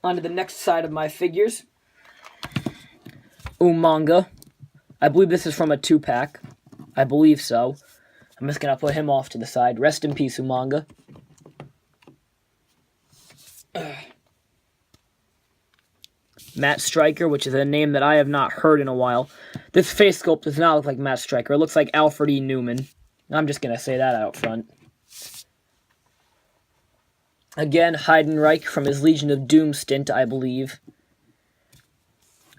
On to the next side of my figures. Umaga. I believe this is from a 2-pack. I believe so. I'm just going to put him off to the side. Rest in peace, Umaga. Matt Stryker, which is a name that I have not heard in a while. This face sculpt does not look like Matt Stryker. It looks like Alfred E. Newman. I'm just going to say that out front. Again, Heidenreich from his Legion of Doom stint, I believe.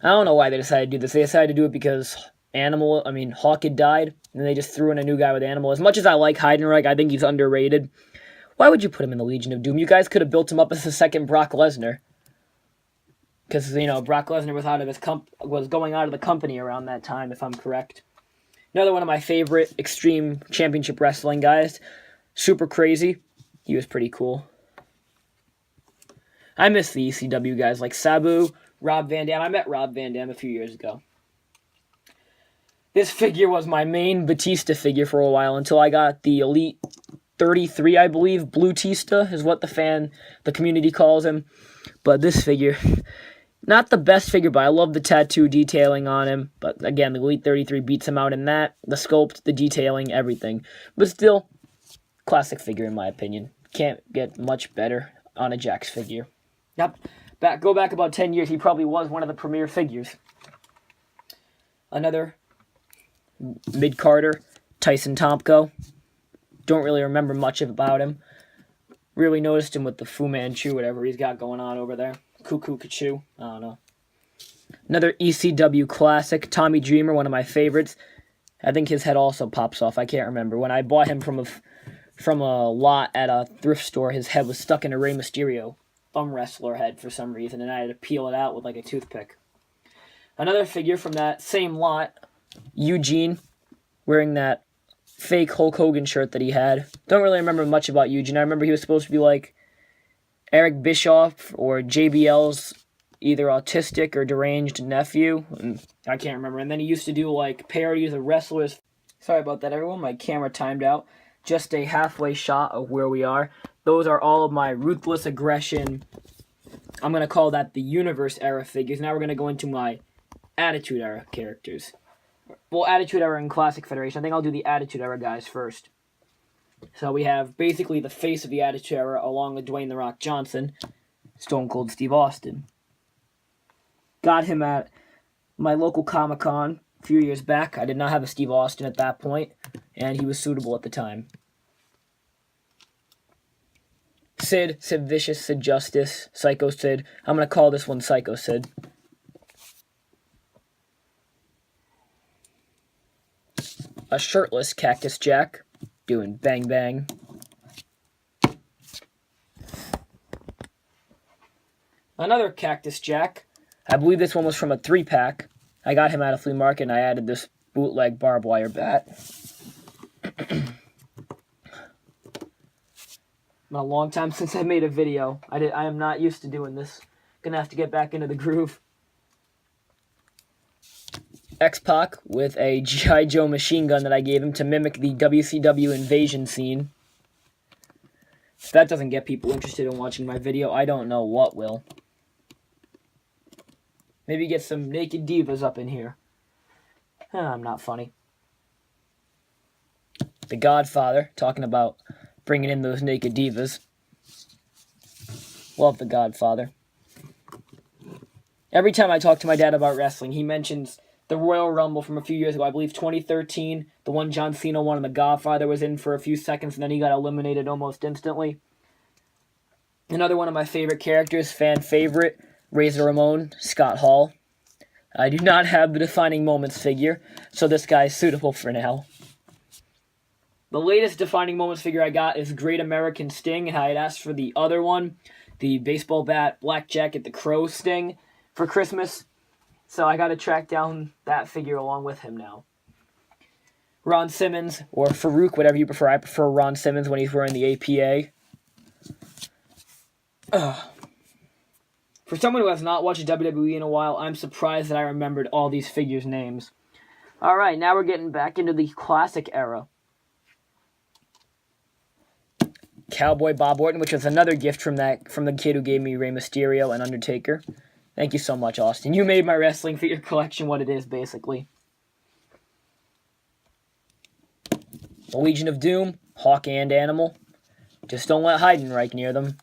I don't know why they decided to do this. They decided to do it because Hawk had died, and they just threw in a new guy with Animal. As much as I like Heidenreich, I think he's underrated. Why would you put him in the Legion of Doom? You guys could have built him up as the second Brock Lesnar. Because, Brock Lesnar was going out of the company around that time, if I'm correct. Another one of my favorite Extreme Championship Wrestling guys. Super Crazy. He was pretty cool. I miss the ECW guys like Sabu, Rob Van Dam. I met Rob Van Dam a few years ago. This figure was my main Batista figure for a while until I got the Elite 33, I believe. Blue Tista is what the community calls him. But this figure... Not the best figure, but I love the tattoo detailing on him. But again, the Elite 33 beats him out in that. The sculpt, the detailing, everything. But still, classic figure in my opinion. Can't get much better on a JAKKS figure. Yep. Go back about 10 years, he probably was one of the premier figures. Another mid-carder, Tyson Tomko. Don't really remember much about him. Really noticed him with the Fu Manchu, whatever he's got going on over there. Cuckoo Kachu. I don't know. Another ECW classic, Tommy Dreamer, one of my favorites. I think his head also pops off. I can't remember. When I bought him from a lot at a thrift store, his head was stuck in a Rey Mysterio thumb wrestler head for some reason, and I had to peel it out with like a toothpick. Another figure from that same lot, Eugene, wearing that fake Hulk Hogan shirt that he had. Don't really remember much about Eugene. I remember he was supposed to be like Eric Bischoff or JBL's either autistic or deranged nephew. I can't remember. And then he used to do like parodies of wrestlers. Sorry about that, everyone. My camera timed out. Just a halfway shot of where we are. Those are all of my Ruthless Aggression. I'm going to call that the Universe era figures. Now we're going to go into my Attitude era characters. Well, Attitude era and Classic Federation. I think I'll do the Attitude era guys first. So we have basically the face of the Attitude Era along with Dwayne "The Rock" Johnson, Stone Cold Steve Austin. Got him at my local Comic-Con a few years back. I did not have a Steve Austin at that point, and he was suitable at the time. Sid Vicious, Sid Justice, Psycho Sid. I'm going to call this one Psycho Sid. A shirtless Cactus Jack. Doing bang bang. Another Cactus Jack. I believe this one was from a 3-pack. I got him at a flea market and I added this bootleg barbed wire bat. Been a long time since I made a video. I am not used to doing this. Gonna have to get back into the groove. X-Pac with a G.I. Joe machine gun that I gave him to mimic the WCW invasion scene. If that doesn't get people interested in watching my video, I don't know what will. Maybe get some naked divas up in here. I'm not funny. The Godfather, talking about bringing in those naked divas. Love The Godfather. Every time I talk to my dad about wrestling, he mentions the Royal Rumble from a few years ago, I believe 2013, the one John Cena won and the Godfather was in for a few seconds and then he got eliminated almost instantly. Another one of my favorite characters, fan favorite, Razor Ramon, Scott Hall. I do not have the Defining Moments figure, so this guy is suitable for now. The latest Defining Moments figure I got is Great American Sting, and I had asked for the other one, the baseball bat, black jacket, the crow Sting, for Christmas. So I got to track down that figure along with him now. Ron Simmons, or Farouk, whatever you prefer. I prefer Ron Simmons when he's wearing the APA. For someone who has not watched WWE in a while, I'm surprised that I remembered all these figures' names. Alright, now we're getting back into the classic era. Cowboy Bob Orton, which was another gift from the kid who gave me Rey Mysterio and Undertaker. Thank you so much, Austin. You made my wrestling figure collection what it is, basically. The Legion of Doom, Hawk and Animal. Just don't let Heidenreich near them.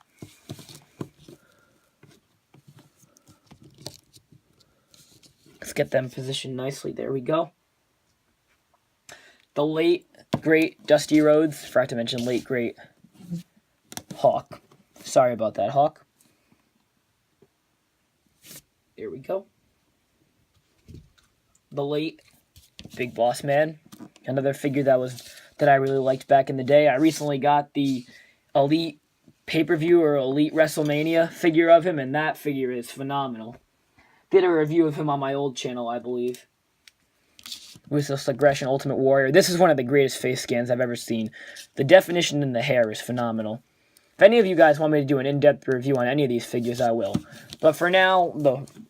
Let's get them positioned nicely. There we go. The late, great Dusty Rhodes. Forgot to mention late, great Hawk. Sorry about that, Hawk. There we go. The late Big Boss Man. Another figure that I really liked back in the day. I recently got the Elite pay-per-view or Elite WrestleMania figure of him, and that figure is phenomenal. Did a review of him on my old channel, I believe. Ruthless Aggression Ultimate Warrior. This is one of the greatest face scans I've ever seen. The definition in the hair is phenomenal. If any of you guys want me to do an in-depth review on any of these figures, I will. But for now,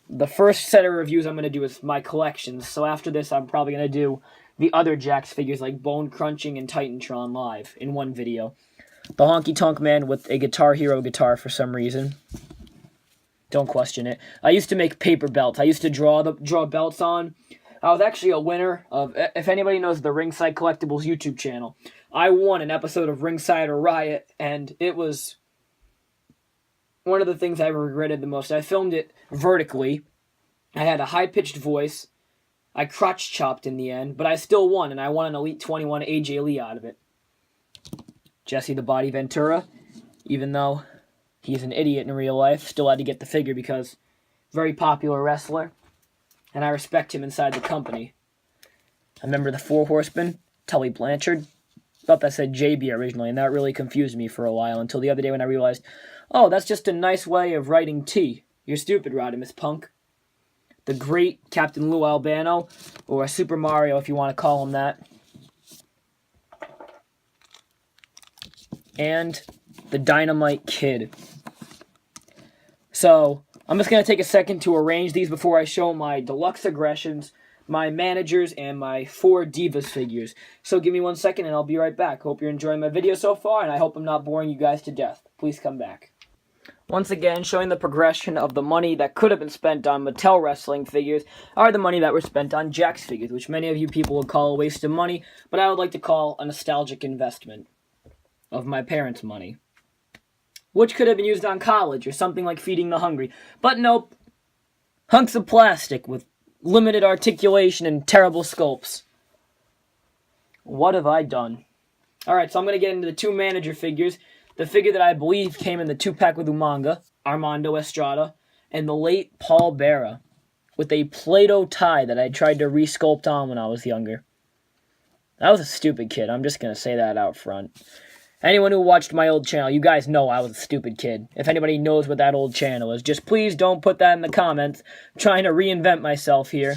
the first set of reviews I'm going to do is my collections. So after this, I'm probably going to do the other Jakks figures like Bone Crunching and Titantron live in one video. The Honky Tonk Man with a Guitar Hero guitar for some reason. Don't question it. I used to make paper belts. I used to draw belts on. I was actually a winner of, if anybody knows the Ringside Collectibles YouTube channel, I won an episode of Ringside or Riot, and it was one of the things I regretted the most. I filmed it vertically. I had a high-pitched voice. I crotch chopped in the end, but I still won, and I won an Elite 21 AJ Lee out of it. Jesse the Body Ventura, even though he's an idiot in real life, still had to get the figure because very popular wrestler. And I respect him inside the company. I remember the Four Horsemen, Tully Blanchard. Thought that said JB originally, and that really confused me for a while until the other day when I realized, oh, that's just a nice way of writing T. You're stupid, Rodimus Punk. The great Captain Lou Albano, or Super Mario if you want to call him that. And the Dynamite Kid. So, I'm just going to take a second to arrange these before I show my deluxe aggressions, my managers, and my 4 Divas figures. So give me 1 second and I'll be right back. Hope you're enjoying my video so far, and I hope I'm not boring you guys to death. Please come back. Once again, showing the progression of the money that could have been spent on Mattel wrestling figures are the money that were spent on Jakks figures, which many of you people would call a waste of money, but I would like to call a nostalgic investment of my parents' money, which could have been used on college or something like feeding the hungry. But nope. Hunks of plastic with limited articulation and terrible sculpts. What have I done? Alright, so I'm going to get into the 2 manager figures. The figure that I believe came in the 2-pack with Umanga, Armando Estrada, and the late Paul Bearer, with a Play-Doh tie that I tried to re-sculpt on when I was younger. I was a stupid kid. I'm just going to say that out front. Anyone who watched my old channel, you guys know I was a stupid kid. If anybody knows what that old channel is, just please don't put that in the comments. I'm trying to reinvent myself here.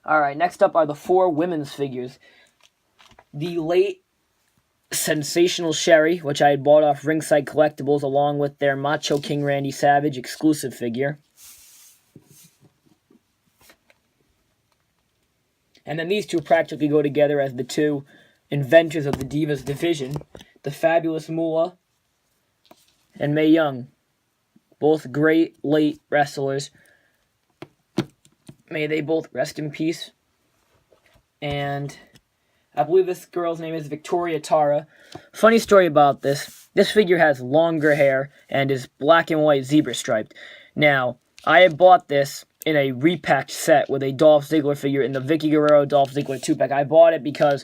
Alright, next up are the 4 women's figures. The late Sensational Sherry, which I had bought off Ringside Collectibles along with their Macho King Randy Savage exclusive figure. And then these two practically go together as the 2 inventors of the Divas division, the Fabulous Moolah and Mae Young. Both great late wrestlers. May they both rest in peace. And I believe this girl's name is Victoria Tara. Funny story about this. This figure has longer hair and is black and white zebra striped. Now, I had bought this in a repacked set with a Dolph Ziggler figure in the Vicky Guerrero Dolph Ziggler 2-pack. I bought it because,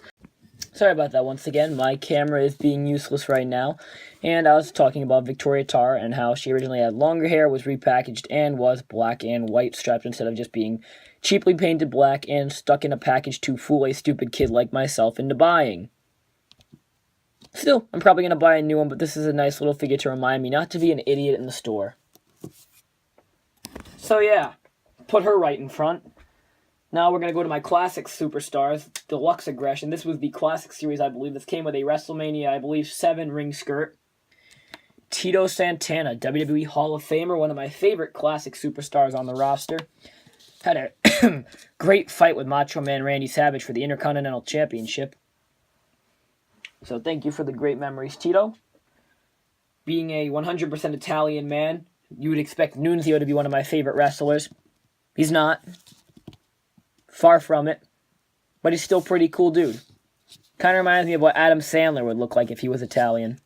sorry about that once again, my camera is being useless right now. And I was talking about Victoria Tara and how she originally had longer hair, was repackaged, and was black and white striped instead of just being cheaply painted black and stuck in a package to fool a stupid kid like myself into buying. Still, I'm probably going to buy a new one, but this is a nice little figure to remind me not to be an idiot in the store. So yeah, put her right in front. Now we're going to go to my Classic Superstars, Deluxe Aggression. This was the Classic Series, I believe. This came with a WrestleMania, I believe, 7 ring skirt. Tito Santana, WWE Hall of Famer, one of my favorite Classic Superstars on the roster. Had a great fight with Macho Man Randy Savage for the Intercontinental Championship. So thank you for the great memories, Tito. Being a 100% Italian man, you would expect Nunzio to be one of my favorite wrestlers. He's not. Far from it. But he's still a pretty cool dude. Kind of reminds me of what Adam Sandler would look like if he was Italian.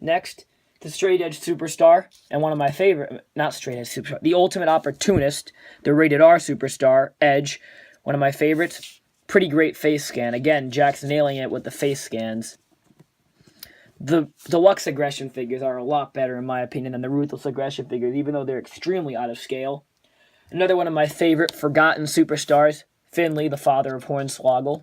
Next, the straight edge superstar, and one of my favorite, not straight edge superstar, the ultimate opportunist, the rated R superstar, Edge, one of my favorites. Pretty great face scan. Again, Jack's nailing it with the face scans. The deluxe aggression figures are a lot better, in my opinion, than the ruthless aggression figures, even though they're extremely out of scale. Another one of my favorite forgotten superstars, Finley, the father of Hornswoggle.